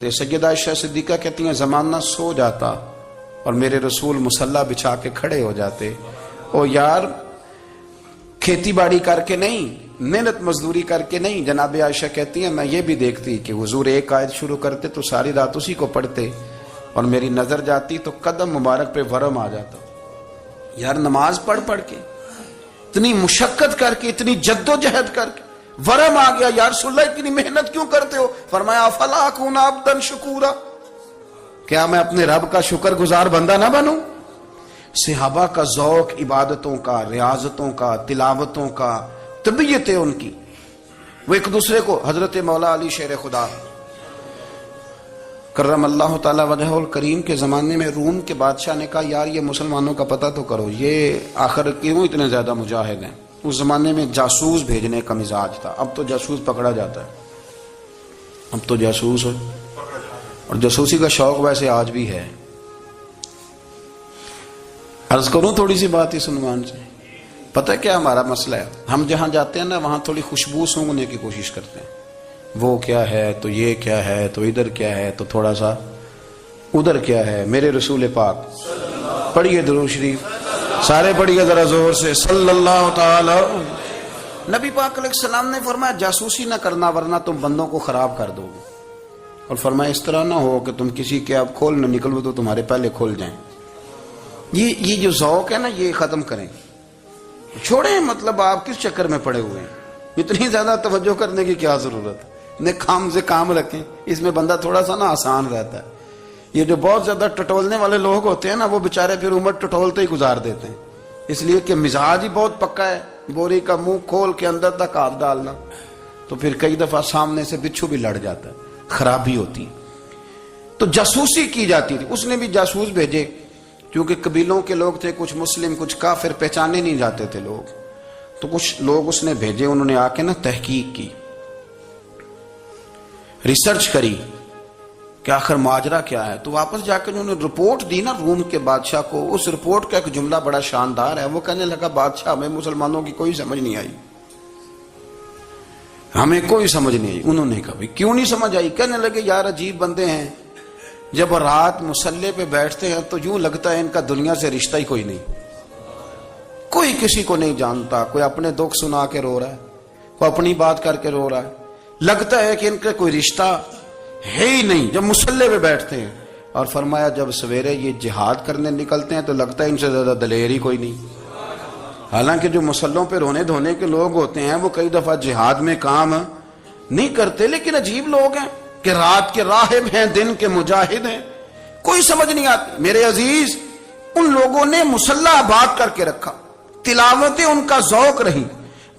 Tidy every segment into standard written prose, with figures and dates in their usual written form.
سیدہ عائشہ صدیقہ کہتی ہیں زمانہ سو جاتا اور میرے رسول مصلی بچھا کے کھڑے ہو جاتے. او یار کھیتی باڑی کر کے نہیں، محنت مزدوری کر کے نہیں. جناب عائشہ کہتی ہیں میں یہ بھی دیکھتی کہ حضور ایک آیت شروع کرتے تو ساری رات اسی کو پڑھتے اور میری نظر جاتی تو قدم مبارک پہ ورم آ جاتا. یار نماز پڑھ پڑھ کے اتنی مشقت کر کے اتنی جد و جہد کر کے ورم آ گیا، یا رسول اللہ اتنی محنت کیوں کرتے ہو؟ فرمایا افلا اکون عبدا شکورا، کیا میں اپنے رب کا شکر گزار بندہ نہ بنوں؟ صحابہ کا ذوق عبادتوں کا، ریاضتوں کا، تلاوتوں کا، طبیعت ان کی، وہ ایک دوسرے کو. حضرت مولا علی شیر خدا کرم اللہ تعالی وجہہ الکریم کے زمانے میں روم کے بادشاہ نے کہا یار یہ مسلمانوں کا پتہ تو کرو، یہ آخر کیوں اتنے زیادہ مجاہد ہیں؟ اس زمانے میں جاسوس بھیجنے کا مزاج تھا. اب تو جاسوس پکڑا جاتا ہے، اب تو جاسوس ہے، اور جاسوسی کا شوق ویسے آج بھی ہے. عرض کروں تھوڑی سی بات اس عنوان سے. پتہ کیا ہمارا مسئلہ ہے؟ ہم جہاں جاتے ہیں نا وہاں تھوڑی خوشبو سونگنے کی کوشش کرتے ہیں. وہ کیا ہے تو یہ کیا ہے تو ادھر کیا ہے تو تھوڑا سا ادھر کیا ہے. میرے رسول پاک پڑھیے درود شریف، سارے پڑھیے ذرا زور سے، صلی اللہ تعالی. نبی پاک علیہ السلام نے فرمایا جاسوسی نہ کرنا ورنہ تم بندوں کو خراب کر دو گے، اور فرمایا اس طرح نہ ہو کہ تم کسی کے آپ کھول نہ نکلو تو تمہارے پہلے کھول جائیں. یہ جو ذوق ہے نا یہ ختم کریں، چھوڑیں. مطلب آپ کس چکر میں پڑے ہوئے ہیں؟ اتنی زیادہ توجہ کرنے کی کیا ضرورت ہے؟ کام سے کام رکھیں، اس میں بندہ تھوڑا سا نا آسان رہتا ہے. یہ جو بہت زیادہ ٹٹولنے والے لوگ ہوتے ہیں نا وہ بےچارے پھر عمر ٹٹولتے ہی گزار دیتے ہیں، اس لیے کہ مزاج ہی بہت پکا ہے. بوری کا منہ کھول کے اندر تک ہاتھ ڈالنا تو پھر کئی دفعہ سامنے سے بچھو بھی لڑ جاتا ہے، خرابی ہوتی ہے. تو جاسوسی کی جاتی تھی. اس نے بھی جاسوس بھیجے کیونکہ قبیلوں کے لوگ تھے، کچھ مسلم کچھ کافر، پہچانے نہیں جاتے تھے لوگ. تو کچھ لوگ اس نے بھیجے، انہوں نے آ کے نا تحقیق کی، ریسرچ کری کہ آخر ماجرا کیا ہے. تو واپس جا کے انہوں نے رپورٹ دی نا روم کے بادشاہ کو. اس رپورٹ کا ایک جملہ بڑا شاندار ہے. وہ کہنے لگا بادشاہ ہمیں مسلمانوں کی کوئی سمجھ نہیں آئی، ہمیں کوئی سمجھ نہیں آئی. انہوں نے کہا کیوں نہیں سمجھ آئی؟ کہنے لگے یار عجیب بندے ہیں، جب رات مصلی پہ بیٹھتے ہیں تو یوں لگتا ہے ان کا دنیا سے رشتہ ہی کوئی نہیں، کوئی کسی کو نہیں جانتا. کوئی اپنے دکھ سنا کے رو رہا ہے، کوئی اپنی بات کر کے رو رہا ہے، لگتا ہے کہ ان کا کوئی رشتہ ہے ہی نہیں جب مصلی پہ بیٹھتے ہیں. اور فرمایا جب سویرے یہ جہاد کرنے نکلتے ہیں تو لگتا ہے ان سے زیادہ دلیر ہی کوئی نہیں. حالانکہ جو مصلوں پہ رونے دھونے کے لوگ ہوتے ہیں وہ کئی دفعہ جہاد میں کام نہیں کرتے، لیکن عجیب لوگ ہیں کہ رات کے راہب ہیں دن کے مجاہد ہیں، کوئی سمجھ نہیں آتی. میرے عزیز ان لوگوں نے مصلی آباد کر کے رکھا، تلاوتیں ان کا ذوق رہی،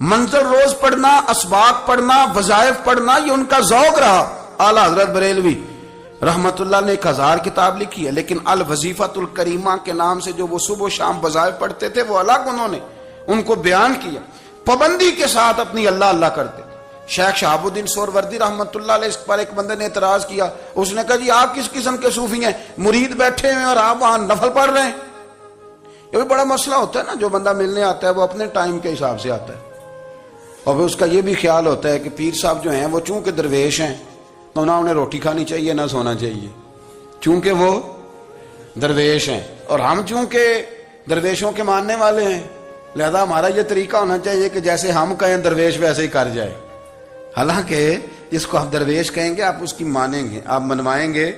منظر روز پڑھنا، اسباق پڑھنا، وظائف پڑھنا، یہ ان کا ذوق رہا. اعلیٰ حضرت بریلوی رحمت اللہ نے 1000 کتاب لکھی ہے، لیکن الوظیفۃ الکریمہ کے نام سے جو وہ صبح و شام وظائف پڑھتے تھے وہ الگ انہوں نے ان کو بیان کیا، پابندی کے ساتھ اپنی اللہ اللہ کرتے. شیخ شہاب الدین سہروردی رحمت اللہ علیہ اس پر ایک بندے نے اعتراض کیا. اس نے کہا جی آپ کس قسم کے صوفی ہیں، مرید بیٹھے ہیں اور آپ وہاں نفل پڑھ رہے ہیں؟ یہ بھی بڑا مسئلہ ہوتا ہے نا. جو بندہ ملنے آتا ہے وہ اپنے ٹائم کے حساب سے آتا ہے، اور پھر اس کا یہ بھی خیال ہوتا ہے کہ پیر صاحب جو ہیں وہ چونکہ درویش ہیں تو نہ انہیں روٹی کھانی چاہیے نہ سونا چاہیے، چونکہ وہ درویش ہیں، اور ہم چونکہ درویشوں کے ماننے والے ہیں لہذا ہمارا یہ طریقہ ہونا چاہیے کہ جیسے ہم کہیں درویش ویسے ہی کر جائے. حالانکہ جس کو آپ درویش کہیں گے آپ اس کی مانیں گے، آپ منوائیں گے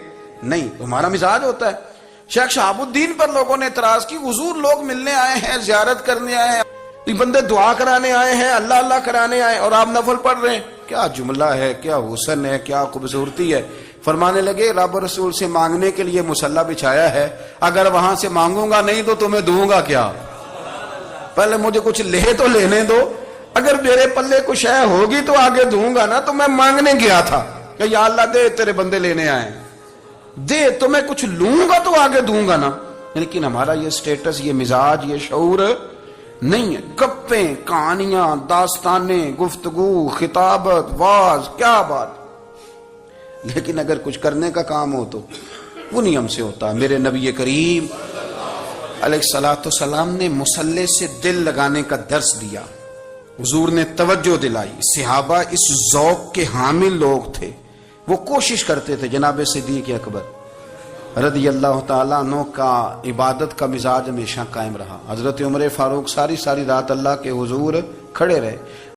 نہیں، ہمارا مزاج ہوتا ہے. شیخ شہاب الدین پر لوگوں نے اعتراض کی، حضور لوگ ملنے آئے ہیں، زیارت کرنے آئے ہیں، یہ بندے دعا کرانے آئے ہیں، اللہ اللہ کرانے آئے اور آپ نفل پڑھ رہے ہیں. کیا جملہ ہے، کیا حسن ہے، کیا خوبصورتی ہے. فرمانے لگے رب رسول سے مانگنے کے لیے مصلی بچھایا ہے، اگر وہاں سے مانگوں گا نہیں تو تمہیں دوں گا کیا؟ پہلے مجھے کچھ لے تو لینے دو، اگر میرے پلے کچھ ہے ہوگی تو آگے دوں گا نا. تو میں مانگنے گیا تھا کہ یا اللہ دے، تیرے بندے لینے آئے دے، تو میں کچھ لوں گا تو آگے دوں گا نا. لیکن ہمارا یہ سٹیٹس، یہ مزاج، یہ شعور نہیں ہے. گپیں، کہانیاں، داستانیں، گفتگو، خطابت، واز، کیا بات. لیکن اگر کچھ کرنے کا کام ہو تو وہ نہیں ہم سے ہوتا. میرے نبی کریم علیہ الصلوۃ والسلام نے مصلی سے دل لگانے کا درس دیا، حضور نے توجہ دلائی. صحابہ اس ذوق کے حامل لوگ تھے وہ کوشش کرتے تھے جناب صدیق اکبر رضی اللہ تعالیٰ عنہ کا عبادت کا مزاج ہمیشہ قائم رہا. حضرت عمر فاروق ساری رات اللہ کے حضور کھڑے رہے.